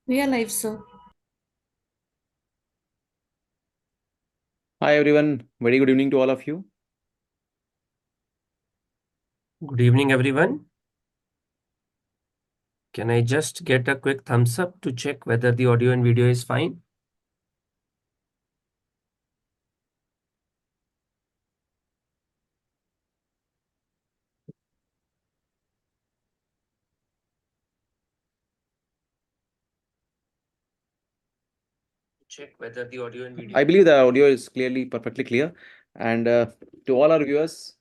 We are live, sir. Hi everyone, very good evening to all of you. Good evening, everyone. Can I just get a quick thumbs up to check whether the audio and video is fine? Check whether the audio and video. I believe the audio is clearly, perfectly clear. And to all our viewers,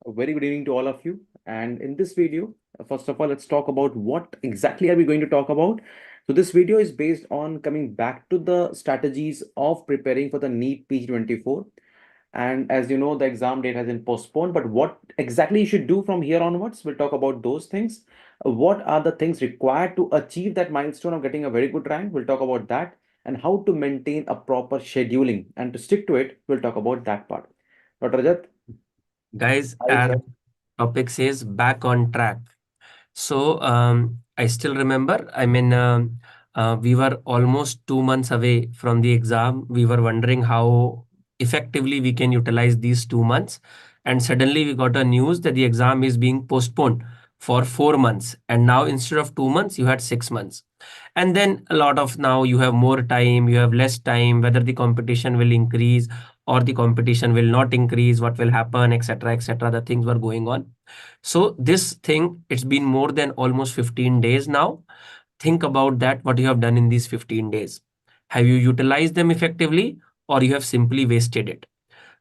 a very good evening to all of you. And in this video, first of all, let's talk about what exactly are we going to talk about. So this video is based on coming back to the strategies of preparing for the NEET PG 24. And as you know, the exam date has been postponed, but what exactly you should do from here onwards, we'll talk about those things. What are the things required to achieve that milestone of getting a very good rank? We'll talk about that, and how to maintain a proper scheduling and to stick to it. We'll talk about that part. Dr. Rajat? Guys, Hi, as sir. topic says, back on track. So I still remember, we were almost 2 months away from the exam. We were wondering how effectively we can utilize these 2 months. And suddenly we got a news that the exam is being postponed for 4 months. And now instead of 2 months, you had 6 months. And then a lot of now you have more time, you have less time, whether the competition will increase or the competition will not increase, what will happen, etc., etc. The things were going on. So this thing, it's been more than almost 15 days now. Think about that, what you have done in these 15 days. Have you utilized them effectively, or you have simply wasted it?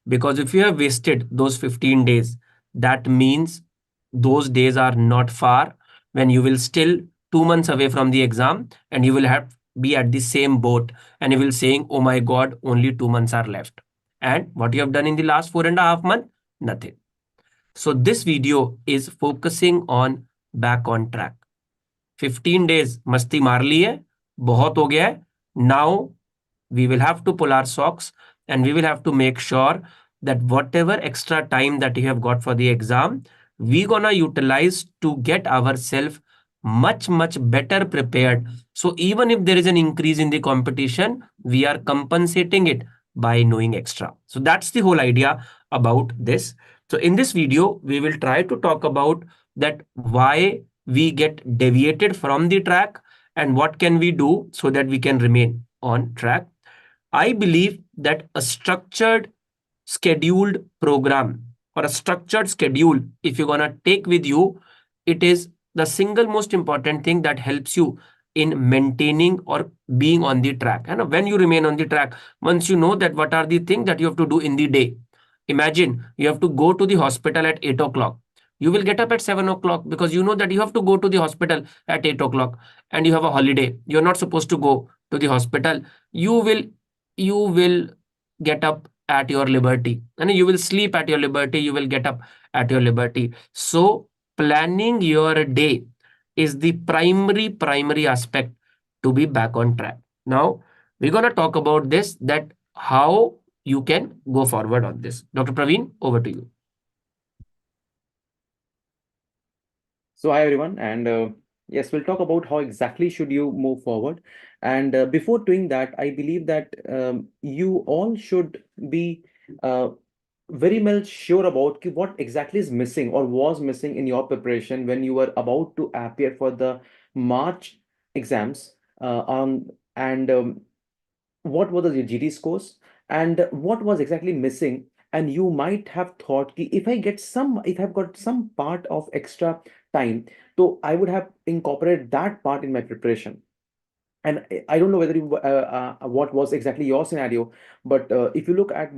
Because if you have wasted those 15 days, that means those days are not far when you will still 2 months away from the exam and you will have be at the same boat and you will saying, oh my God, only 2 months are left. And what you have done in the last 4.5 months? Nothing. So this video is focusing on back on track. 15 days मस्ती मार ली है, बहुत हो गया है. Now we will have to pull our socks and we will have to make sure that whatever extra time that you have got for the exam, we gonna utilize to get ourselves much better prepared. So even if there is an increase in the competition, we are compensating it by knowing extra. So that's the whole idea about this. So in this video, we will try to talk about that why we get deviated from the track and what can we do so that we can remain on track. I believe that a structured, scheduled program or a structured schedule, if you're going to take with you, it is the single most important thing that helps you in maintaining or being on the track. And when you remain on the track, once you know that what are the things that you have to do in the day. Imagine you have to go to the hospital at 8 o'clock. You will get up at 7 o'clock because you know that you have to go to the hospital at 8 o'clock and you have a holiday. You're not supposed to go to the hospital. You will get up at your liberty and you will sleep at your liberty. You will get up at your liberty. So planning your day is the primary aspect to be back on track. Now we're going to talk about this, that how you can go forward on this. Dr. Praveen, over to you. So hi everyone, and yes, we'll talk about how exactly should you move forward. And before doing that, I believe that you all should be uh, very much sure about what exactly is missing or was missing in your preparation when you were about to appear for the March exams on and what were the GT scores and what was exactly missing. And you might have thought ki if I've got some part of extra time, so I would have incorporated that part in my preparation. And I don't know whether what was exactly your scenario, but if you look at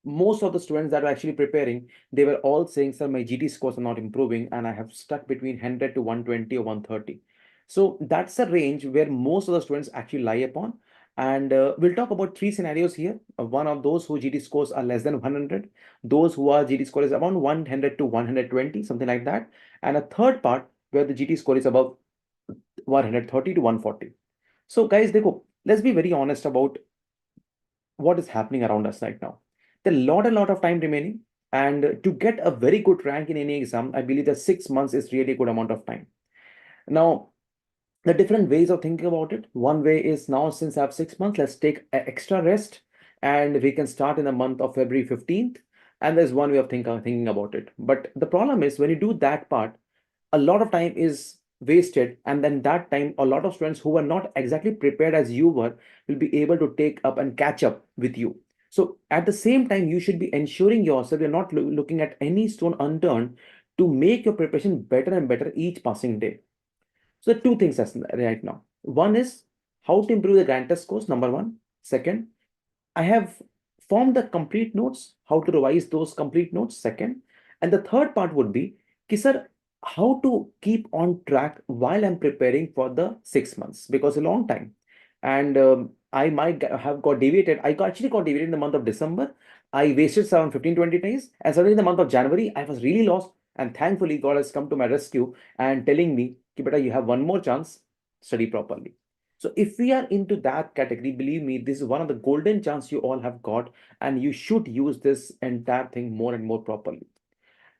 most of the students that are actually preparing, they were all saying, sir, my GT scores are not improving and I have stuck between 100 to 120 or 130. So that's the range where most of the students actually lie upon. And we'll talk about three scenarios here. One of those whose GT scores are less than 100, those who are GT score is around 100 to 120, something like that. And a third part where the GT score is above 130 to 140. So guys, देखो, let's be very honest about what is happening around us right now. There's a lot of time remaining, and to get a very good rank in any exam, I believe that 6 months is really a good amount of time. Now, The different ways of thinking about it. One way is, now since I have 6 months, let's take an extra rest and we can start in the month of February 15th. And there's one way of thinking about it. But the problem is when you do that part, a lot of time is wasted, and then that time a lot of students who were not exactly prepared as you were will be able to take up and catch up with you. So at the same time, you should be ensuring yourself you're not looking at any stone unturned to make your preparation better and better each passing day. So the two things as right now. One is how to improve the grand test scores, number one. Second, I have formed the complete notes, how to revise those complete notes, second. And the third part would be, ki sir, how to keep on track while I'm preparing for the 6 months, because a long time. And I might have got deviated. Actually got deviated in the month of December. I wasted around 15-20 days. And suddenly in the month of January, I was really lost. And thankfully, God has come to my rescue and telling me, ki beta, you have one more chance, study properly. So if we are into that category, believe me, this is one of the golden chance you all have got, and you should use this entire thing more and more properly.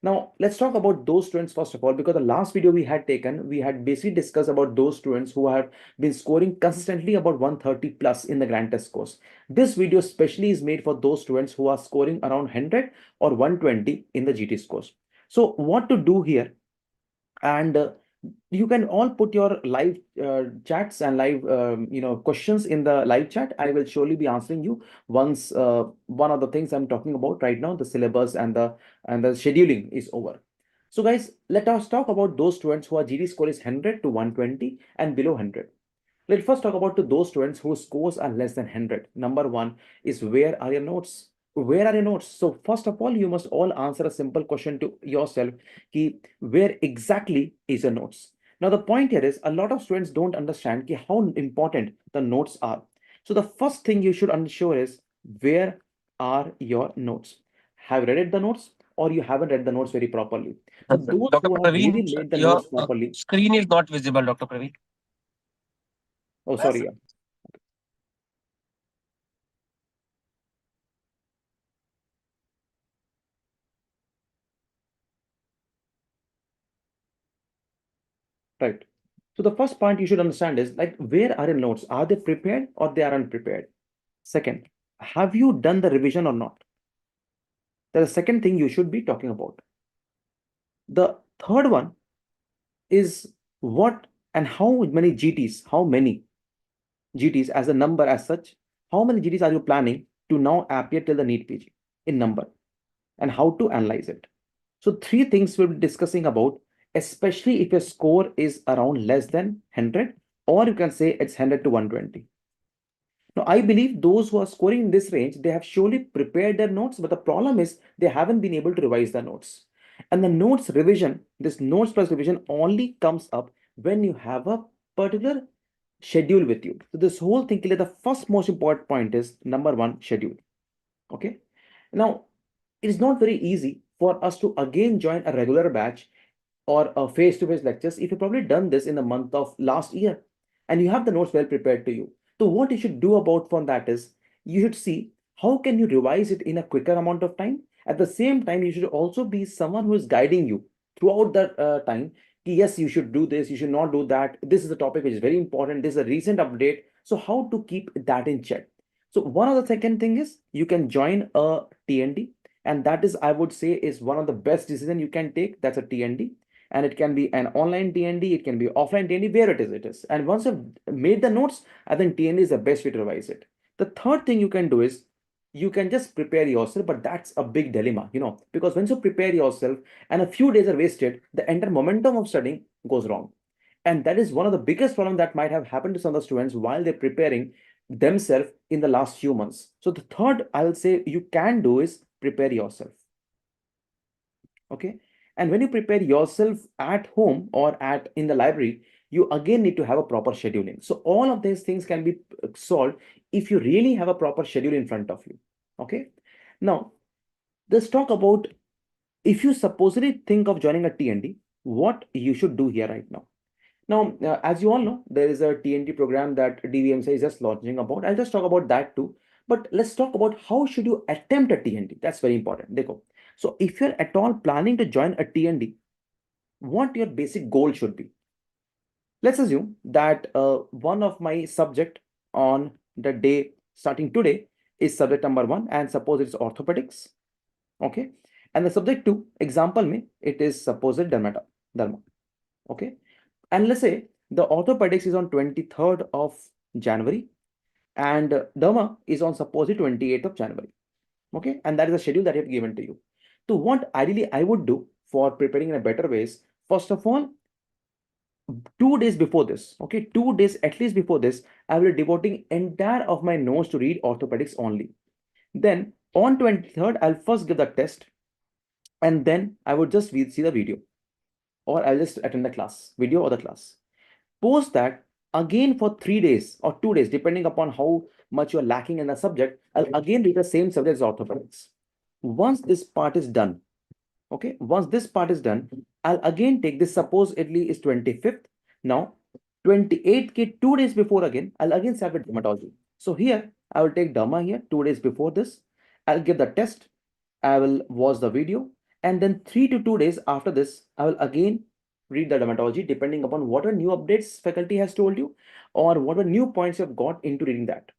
Now, let's talk about those students first of all, because the last video we had taken, we had basically discussed about those students who have been scoring consistently about 130 plus in the grand test scores. This video especially is made for those students who are scoring around 100 or 120 in the GT scores. So what to do here? And you can all put your live chats and live questions in the live chat. I will surely be answering you once one of the things I'm talking about right now, the syllabus and the scheduling is over. So guys, let us talk about those students who are GD score is 100 to 120 and below 100. Let's first talk about to those students whose scores are less than 100. Number one is, where are your notes? Where are your notes? So first of all, you must all answer a simple question to yourself, ki, where exactly is your notes? Now the point here is, a lot of students don't understand ki, how important the notes are. So the first thing you should ensure is, where are your notes? Have you read the notes, or you haven't read the notes very properly? So those Dr. who have Praveen, really made the your notes properly. screen is not visible, Dr. Praveen. Oh, sorry. Right. So the first point you should understand is, like, where are your notes? Are they prepared or they are unprepared? Second, have you done the revision or not? That's the second thing you should be talking about. The third one is, what and how many GTs, how many GTs as a number as such, how many GTs are you planning to now appear till the NEET PG in number, and how to analyze it? So three things we'll be discussing about, especially if your score is around less than 100, or you can say it's 100 to 120. Now, I believe those who are scoring in this range, they have surely prepared their notes, but the problem is they haven't been able to revise the notes. And the notes revision, this notes plus revision only comes up when you have a particular schedule with you. So this whole thing, the first most important point is, number one, schedule. Okay. Now, it is not very easy for us to again join a regular batch or a face-to-face lectures if you've probably done this in the month of last year and you have the notes well prepared to you. So what you should do about from that is, you should see how can you revise it in a quicker amount of time. At the same time, you should also be someone who is guiding you throughout that time. Yes, you should do this, you should not do that. This is a topic which is very important. This is a recent update. So how to keep that in check? So one of the second thing is, you can join a TND, and that is, I would say, is one of the best decision you can take. That's a TND, and it can be an online TND, it can be offline TND, where it is. And once you've made the notes, I think TND is the best way to revise it. The third thing you can do is, you can just prepare yourself, but that's a big dilemma, because once you prepare yourself and a few days are wasted, the entire momentum of studying goes wrong. And that is one of the biggest problems that might have happened to some of the students while they're preparing themselves in the last few months. So the third I'll say you can do is, prepare yourself. Okay. And when you prepare yourself at home or at in the library, you again need to have a proper scheduling. So all of these things can be solved if you really have a proper schedule in front of you. Okay. Now, let's talk about, if you supposedly think of joining a TND, what you should do here right now. Now, as you all know, there is a TNT program that DBMCI is just launching about. I'll just talk about that too. But let's talk about how should you attempt a TNT. That's very important. Dekho. So if you're at all planning to join a TND, what your basic goal should be. Let's assume that one of my subject on the day starting today is subject number 1, and suppose it's orthopedics. Okay. And the subject 2, example me, it is supposed derma. Okay. And let's say the orthopedics is on 23rd of January, and derma is on suppose 28th of January. Okay. And that is the schedule that I have given to you. So what ideally I would do for preparing in a better ways, first of all, 2 days before this, okay, 2 days at least before this, I will be devoting entire of my notes to read orthopedics only. Then on 23rd, I'll first give the test, and then I would just see the video, or I'll just attend the class, video or the class. Post that, again for 3 days or 2 days, depending upon how much you're lacking in the subject, I'll again read the same subject as orthopedics. Once this part is done, okay, once this part is done, I'll again take this, suppose Italy is 25th. Now 28th k 2 days before, again I'll again start with dermatology. So here I will take derma here 2 days before this. I'll give the test, I will watch the video, and then 3 to 2 days after this, I will again read the dermatology, depending upon what are new updates faculty has told you, or what are new points you have got into reading that.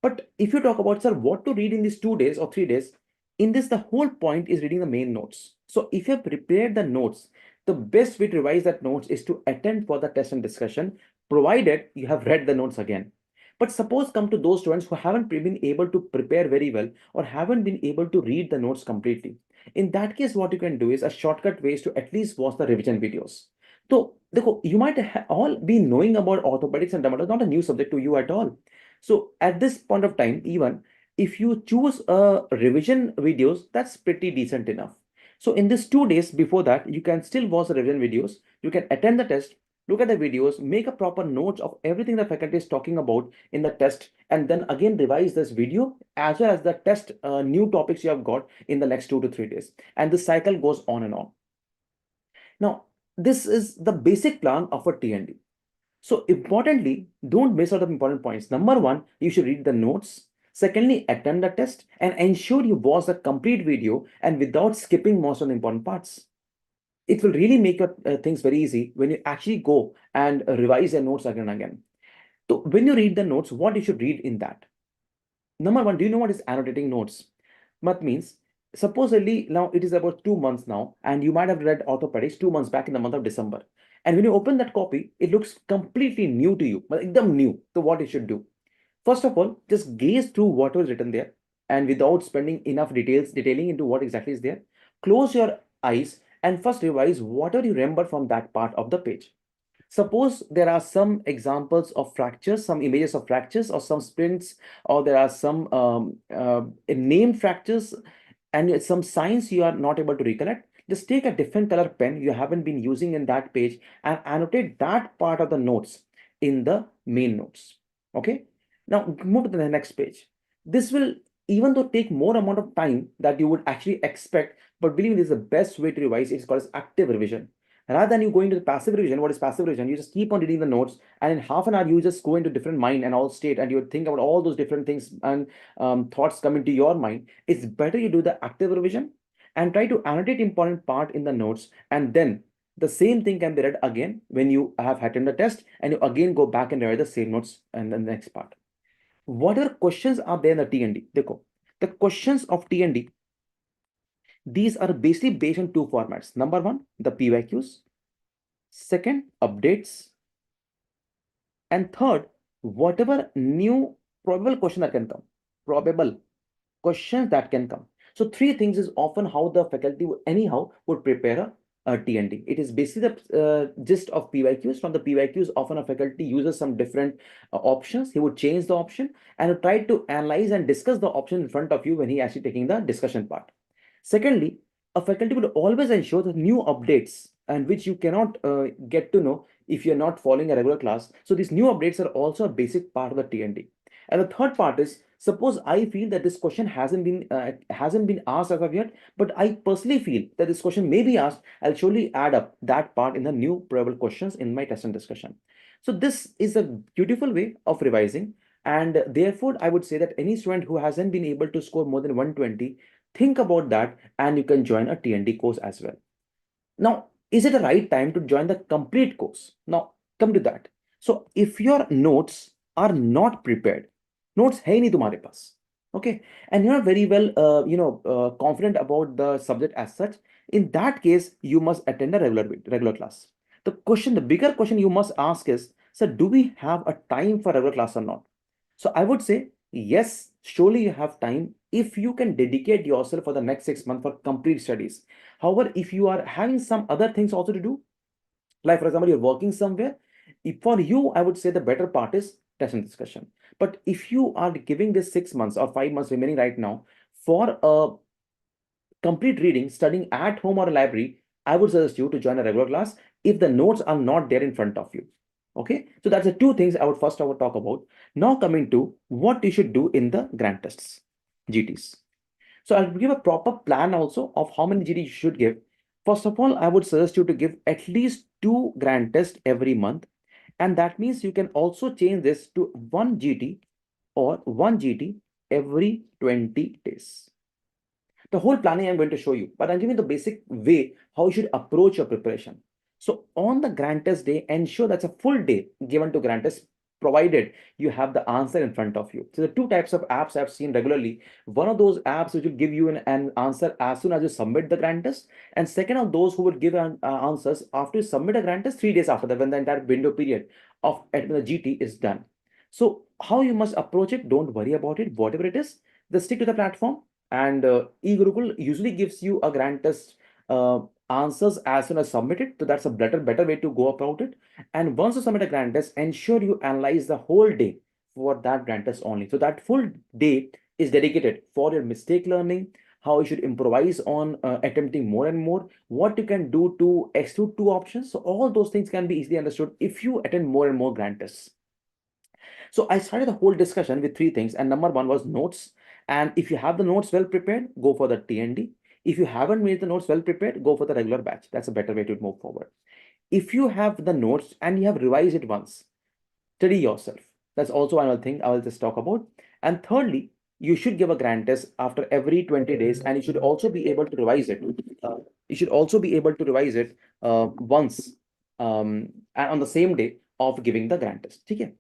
But if you talk about, sir, what to read in these 2 days or 3 days, in this, the whole point is reading the main notes. So if you have prepared the notes, the best way to revise that notes is to attend for the test and discussion, provided you have read the notes again. But suppose come to those students who haven't been able to prepare very well, or haven't been able to read the notes completely. In that case, what you can do is a shortcut ways to at least watch the revision videos. So, you might all be knowing about orthopedics and dermatology, not a new subject to you at all. So at this point of time, even if you choose revision videos, that's pretty decent enough. So in this 2 days before that, you can still watch the revision videos. You can attend the test, look at the videos, make a proper note of everything the faculty is talking about in the test, and then again revise this video as well as the test new topics you have got in the next 2 to 3 days. And the cycle goes on and on. Now, this is the basic plan of a TND. So importantly, don't miss out the important points. Number one, you should read the notes. Secondly, attend the test and ensure you watch the complete video and without skipping most of the important parts. It will really make your things very easy when you actually go and revise your notes again and again. So when you read the notes, what you should read in that? Number one, do you know what is annotating notes? What means, supposedly now it is about 2 months now, and you might have read orthopedics 2 months back in the month of December. And when you open that copy, it looks completely new to you, but ekdam new. So what you should do? First of all, just gaze through what was written there, and without spending enough detailing into what exactly is there, close your eyes and first revise whatever you remember from that part of the page. Suppose there are some examples of fractures, some images of fractures or some splints, or there are some named fractures and some signs you are not able to recollect. Just take a different color pen you haven't been using in that page and annotate that part of the notes in the main notes. Okay. Now move to the next page. This will, even though take more amount of time that you would actually expect, but believe me, this is the best way to revise. It's called as active revision. Rather than you going to the passive revision, what is passive revision? You just keep on reading the notes, and in half an hour, you just go into different mind and all state, and you think about all those different things and thoughts come into your mind. It's better you do the active revision and try to annotate important part in the notes, and then the same thing can be read again when you have attended the test, and you again go back and revise the same notes and then the next part. Whatever questions are there in the TND, the questions of TND, these are basically based on two formats. Number one, the PYQs. Second, updates. And third, whatever new probable question that can come. Probable questions that can come. So three things is often how the faculty anyhow would prepare a TND. It is basically the gist of PYQs. From the PYQs, often a faculty uses some different options. He would change the option and try to analyze and discuss the option in front of you when he actually taking the discussion part. Secondly, a faculty will always ensure the new updates and which you cannot get to know if you're not following a regular class. So these new updates are also a basic part of the TND. And the third part is, suppose I feel that this question hasn't been asked as of yet, but I personally feel that this question may be asked. I'll surely add up that part in the new probable questions in my test and discussion. So this is a beautiful way of revising. And therefore, I would say that any student who hasn't been able to score more than 120, think about that and you can join a TND course as well. Now, is it the right time to join the complete course? Now, come to that. So if your notes are not prepared, notes है ही नहीं तुम्हारे पास, okay, and you're not very well confident about the subject as such, in that case you must attend a regular class. The bigger question you must ask is, sir, do we have a time for regular class or not? So I would say yes, surely you have time if you can dedicate yourself for the next 6 months for complete studies. However, if you are having some other things also to do, like for example you're working somewhere, for you I would say the better part is test and discussion. But if you are giving this 6 months or 5 months remaining right now for a complete reading, studying at home or a library, I would suggest you to join a regular class if the notes are not there in front of you. Okay, so that's the two things I would talk about. Now coming to what you should do in the grand tests, GTs. So I'll give a proper plan also of how many GT you should give. First of all, I would suggest you to give at least 2 grand tests every month. And that means you can also change this to 1 GT or 1 GT every 20 days. The whole planning I'm going to show you, but I'm giving the basic way how you should approach your preparation. So on the grand test day, ensure that's a full day given to grand test, provided you have the answer in front of you. So the two types of apps I've seen regularly. One of those apps which will give you an answer as soon as you submit the grand test, and second of those who would give answers after you submit a grand test 3 days after that, when the entire window period of when the GT is done. So how you must approach it, don't worry about it, whatever it is, just stick to the platform. And eGurukul usually gives you a grand test answers as soon as submitted. So that's a better way to go about it. And once you submit a grand test, ensure you analyze the whole day for that grand test only. So that full day is dedicated for your mistake learning, how you should improvise on attempting more and more, what you can do to exclude 2 options. So all those things can be easily understood if you attend more and more grand tests. So I started the whole discussion with 3 things, and number 1 was notes. And if you have the notes well prepared, go for the TND. If you haven't made the notes well prepared, go for the regular batch. That's a better way to move forward. If you have the notes and you have revised it once, study yourself. That's also another thing I will just talk about. And thirdly, you should give a grand test after every 20 days, and you should also be able to revise it. Once and on the same day of giving the grand test. Okay.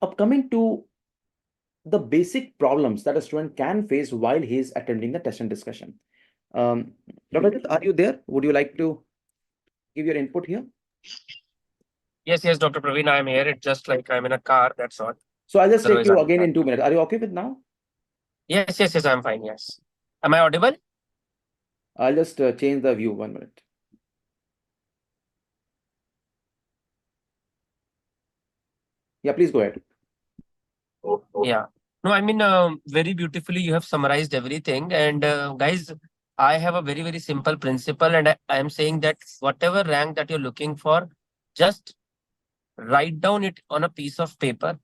Up coming to the basic problems that a student can face while he is attending the test and discussion. Rajat, are you there? Would you like to give your input here? Yes, Dr. Praveen, I am here. It's just like I'm in a car, that's all. So I'll just take Otherwise, you I'm again fine. in 2 minutes. Are you okay with now? Yes, I'm fine. Yes. Am I audible? I'll just change the view 1 minute. Yeah, please go ahead. Yeah. No, I mean, very beautifully you have summarized everything. And guys, I have a very simple principle, and I am saying that whatever rank that you're looking for, just write down it on a piece of paper,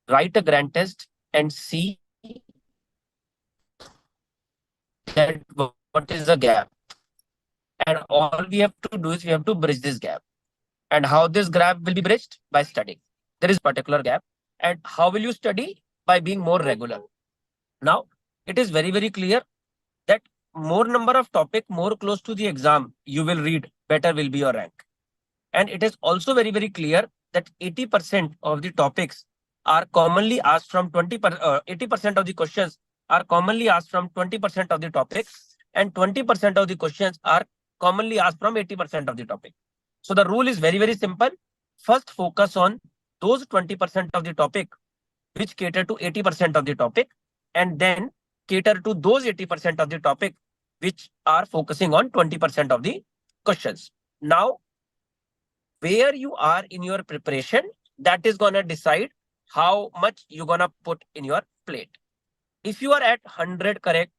write a grand test, and see that what is the gap. And all we have to do is we have to bridge this gap. And how this gap will be bridged? By studying. There is a particular gap. And how will you study? By being more regular. Now, it is very clear that more number of topic, more close to the exam you will read, better will be your rank. And it is also very clear that 80% of the topics are commonly asked from 80% of the questions are commonly asked from 20% of the topics, and 20% of the questions are commonly asked from 80% of the topic. So the rule is very simple. First, focus on those 20% of the topic which cater to 80% of the topic, and then cater to those 80% of the topic which are focusing on 20% of the questions. Now, where you are in your preparation, that is going to decide how much you're going to put in your plate. If you are at 100 correct,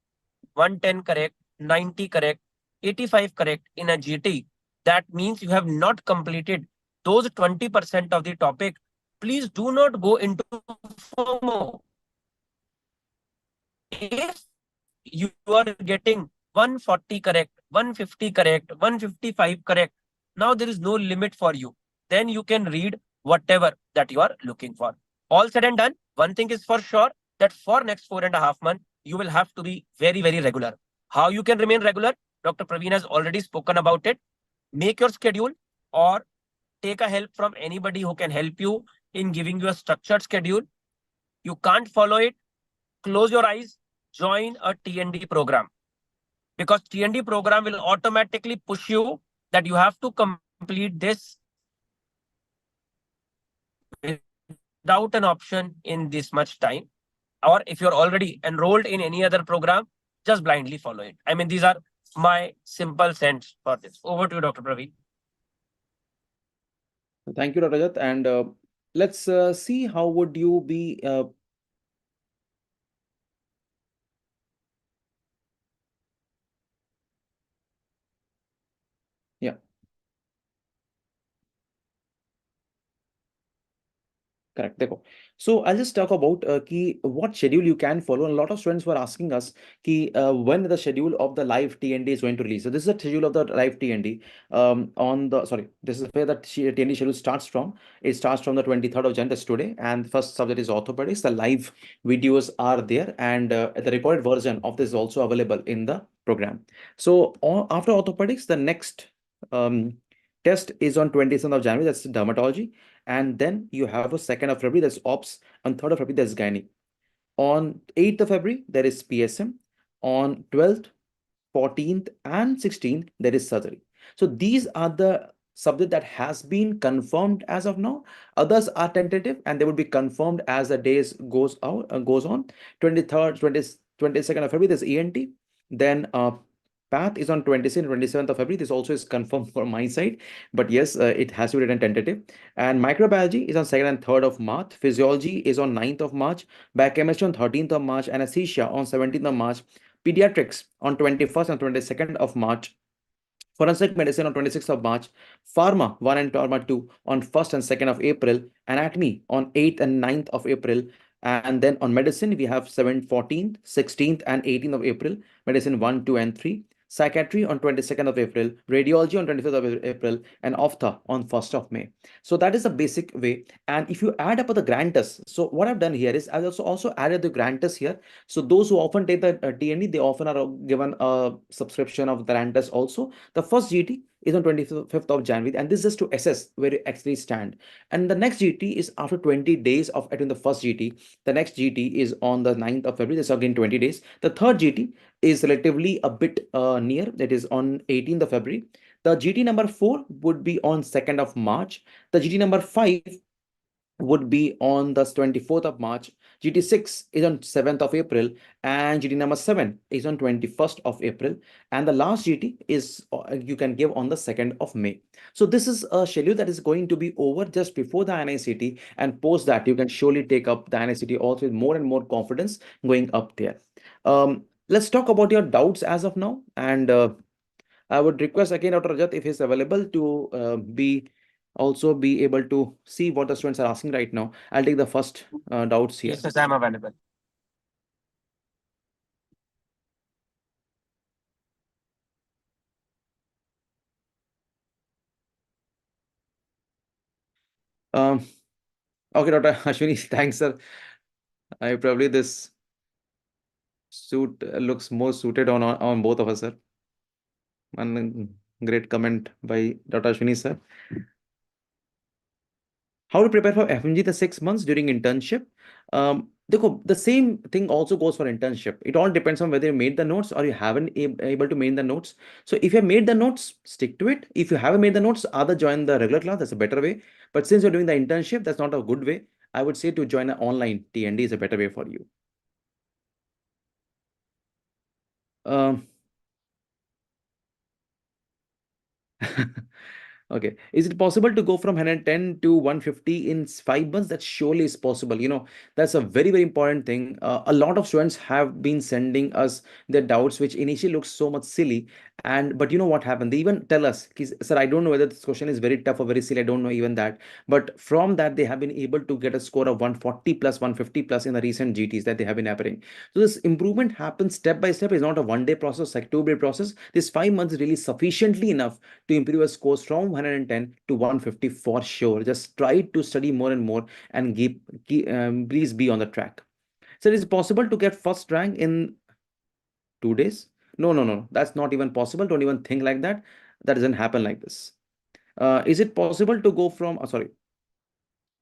110 correct, 90 correct, 85 correct in a GT, that means you have not completed those 20% of the topic. Please do not go into FOMO. If you are getting 140 correct, 150 correct, 155 correct, now there is no limit for you. Then you can read whatever that you are looking for. All said and done, one thing is for sure, that for next 4.5 months, you will have to be very regular. How you can remain regular? Dr. Praveen has already spoken about it. Make your schedule, or take a help from anybody who can help you in giving you a structured schedule. You can't follow it, close your eyes, join a TND program, because TND program will automatically push you that you have to complete this without an option in this much time. Or if you're already enrolled in any other program, just blindly follow it. I mean, these are my simple sense for this. Over to you, Dr. Praveen. Thank you, Dr. Rajat. And let's see how would you be yeah. Correct. देखो. So I'll just talk about what schedule you can follow. And a lot of students were asking us when the schedule of the live TND is going to release. So this is the schedule of the live TND. This is where the TND schedule starts from. It starts from the 23rd of January, that's today, and the first subject is orthopedics. The live videos are there, and the recorded version of this is also available in the program. So after orthopedics, the next um, test is on 27th of January. That's dermatology. And then you have a 2nd of February, that's ops, and 3rd of February, that's gynae. On 8th of February, there is PSM. On 12th, 14th, and 16th, there is surgery. So these are the subject that has been confirmed as of now. Others are tentative, and they will be confirmed as the days goes on. 23rd, 22nd of February, there's ENT. Then PATH is on 26th and 27th of February. This also is confirmed from my side, but yes, it has to be written tentative. And microbiology is on 2nd and 3rd of March. Physiology is on 9th of March. Biochemistry on 13th of March. Anesthesia on 17th of March. Pediatrics on 21st and 22nd of March. Forensic medicine on 26th of March, Pharma 1 and Pharma 2 on 1st and 2nd of April, Anatomy on 8th and 9th of April, and then on medicine we have 7th, 14th, 16th and 18th of April, medicine 1, 2 and 3, psychiatry on 22nd of April, radiology on 25th of April, and ophtha on 1st of May. So that is the basic way. And if you add up the granters, so what I've done here is I've also added the granters here. So those who often take the TND, they often are given a subscription of granters also. The first GT is on 25th of January, and this is to assess where you actually stand. And the next GT is after 20 days of attending the first GT. The next GT is on the 9th of February. That's again 20 days. The third GT is relatively a bit near. That is on 18th of February. The GT number 4 would be on 2nd of March. The GT number 5 would be on the 24th of March. GT6 is on 7th of April, and GT number 7 is on 21st of April. And the last GT is you can give on the 2nd of May. So this is a schedule that is going to be over just before the NICT, and post that you can surely take up the NICT also with more and more confidence going up there. Let's talk about your doubts as of now, and I would request again Dr. Rajat if he's available to be able to see what the students are asking right now. I'll take the first doubts here. Yes, I'm available. Um, okay, Dr. Ashwini, thanks, sir. I probably this suit looks more suited on both of us, sir. One great comment by Dr. Ashwini, sir. How to prepare for FMG the 6 months during internship? The same thing also goes for internship. It all depends on whether you made the notes or you haven't able to make the notes. So if you have made the notes, stick to it. If you haven't made the notes, either join the regular class. That's a better way. But since you're doing the internship, that's not a good way. I would say to join an online TND is a better way for you. Um, Okay. Is it possible to go from 110 to 150 in 5 months? That surely is possible. That's a very, very important thing. A lot of students have been sending us their doubts, which initially looks so much silly. But you know what happened? They even tell us, sir, I don't know whether this question is very tough or very silly. I don't know even that. But from that, they have been able to get a score of 140 plus, 150 plus in the recent GTs that they have been appearing. So this improvement happens step by step. It's not a one-day process, like two-day process. This 5 months is really sufficiently enough to improve your scores from 110 to 150 for sure. Just try to study more and more and please be on the track. So it is possible to get first rank in 2 days? No, no, no. That's not even possible. Don't even think like that. That doesn't happen like this. Is it possible to go from, sorry,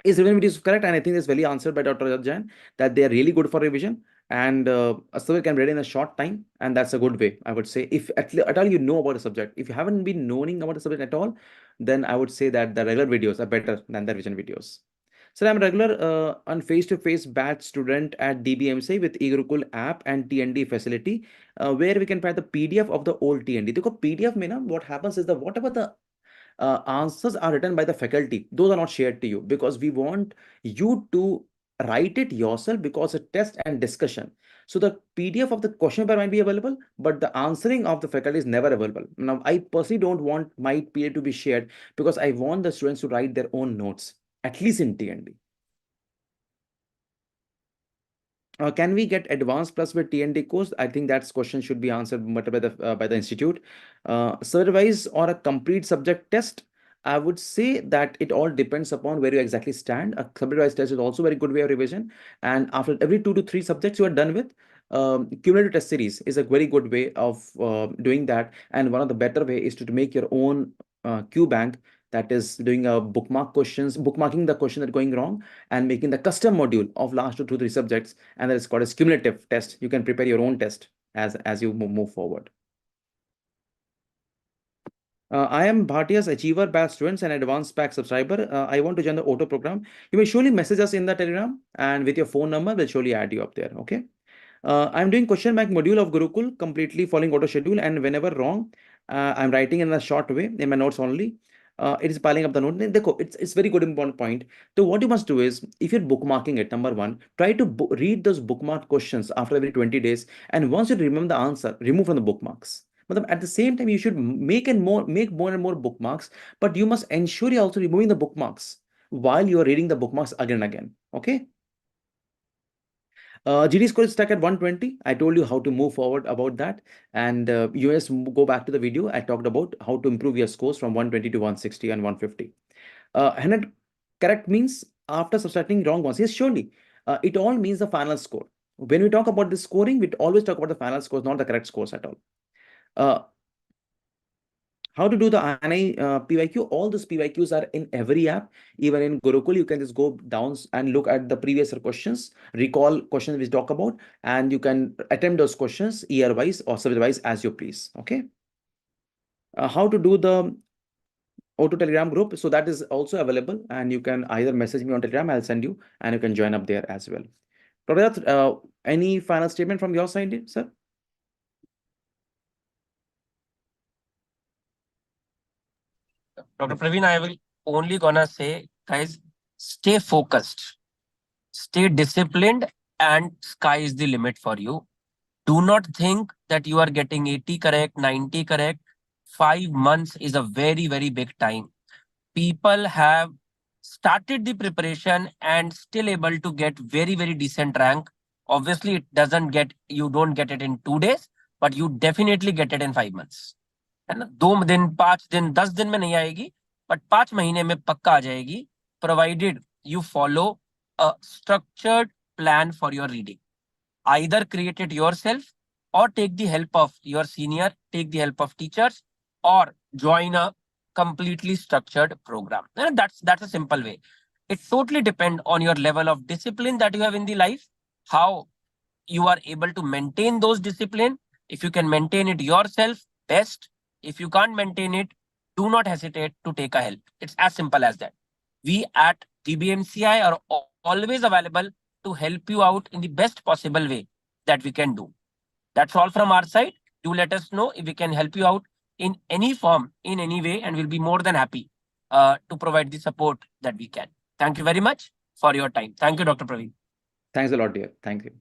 is revision videos correct? And I think that's very answered by Dr. Rajat Jain, that they are really good for revision, and a student can read in a short time, and that's a good way, I would say. If at all you know about a subject, if you haven't been knowing about a subject at all, then I would say that the regular videos are better than the revision videos. So I'm a regular on face-to-face batch student at DBMCI with eGurukul app and TND facility, where we can find the PDF of the old TND. Because PDF mein na, what happens is that whatever the answers are written by the faculty, those are not shared to you, because we want you to write it yourself, because a test and discussion. So the PDF of the question paper might be available, but the answering of the faculty is never available. Now, I personally don't want my PDF to be shared, because I want the students to write their own notes, at least in TND. Can we get advanced plus with TND course? I think that question should be answered by the institute. Surveys or a complete subject test? I would say that it all depends upon where you exactly stand. A subject-wise test is also a very good way of revision. And after every 2 to 3 subjects you are done with, cumulative test series is a very good way of doing that. And one of the better way is to make your own Q bank, that is doing a bookmarking the question that are going wrong, and making the custom module of last 2 to 3 subjects, and that is called as cumulative test. You can prepare your own test as you move forward. I am Bhatia's Achiever Batch students and Advanced Pack subscriber. I want to join the auto program. You may surely message us in the Telegram, and with your phone number, we'll surely add you up there. Okay. I'm doing question bank module of Gurukul, completely following auto schedule, and whenever wrong, I'm writing in a short way in my notes only. It is piling up the note. It's very good important point. So what you must do is, if you're bookmarking it, number one, try to read those bookmark questions after every 20 days, and once you remember the answer, remove from the bookmarks. But at the same time, you should make more and more bookmarks, but you must ensure you're also removing the bookmarks while you're reading the bookmarks again and again. Okay. GD score is stuck at 120. I told you how to move forward about that. And you just go back to the video. I talked about how to improve your scores from 120 to 160 and 150. 100 correct means after subtracting wrong ones. Yes, surely. It all means the final score. When we talk about the scoring, we always talk about the final scores, not the correct scores at all. How to do the INI PYQ? All those PYQs are in every app. Even in Gurukul, you can just go down and look at the previous questions, recall questions we talk about, and you can attempt those questions year-wise or subject-wise as you please. Okay. How to do the auto Telegram group? So that is also available, and you can either message me on Telegram, I'll send you, and you can join up there as well. Prabhat, any final statement from your side, sir? Dr. Praveen, I will only gonna say, guys, stay focused, stay disciplined, and sky is the limit for you. Do not think that you are getting 80 correct, 90 correct. 5 months is a very, very big time. People have started the preparation and still able to get very, very decent rank. Obviously, you don't get it in 2 days, but you definitely get it in 5 months. है ना, 2 दिन 5 दिन 10 दिन में नहीं आएगी, but 5 महीने में पक्का आ जाएगी, provided you follow a structured plan for your reading. Either create it yourself or take the help of your senior, take the help of teachers, or join a completely structured program. And that's a simple way. It totally depends on your level of discipline that you have in the life, how you are able to maintain those discipline. If you can maintain it yourself, best. If you can't maintain it, do not hesitate to take a help. It's as simple as that. We at DBMCI are always available to help you out in the best possible way that we can do. That's all from our side. Do let us know if we can help you out in any form, in any way, and we'll be more than happy to provide the support that we can. Thank you very much for your time. Thank you, Dr. Praveen. Thanks a lot, dear. Thank you.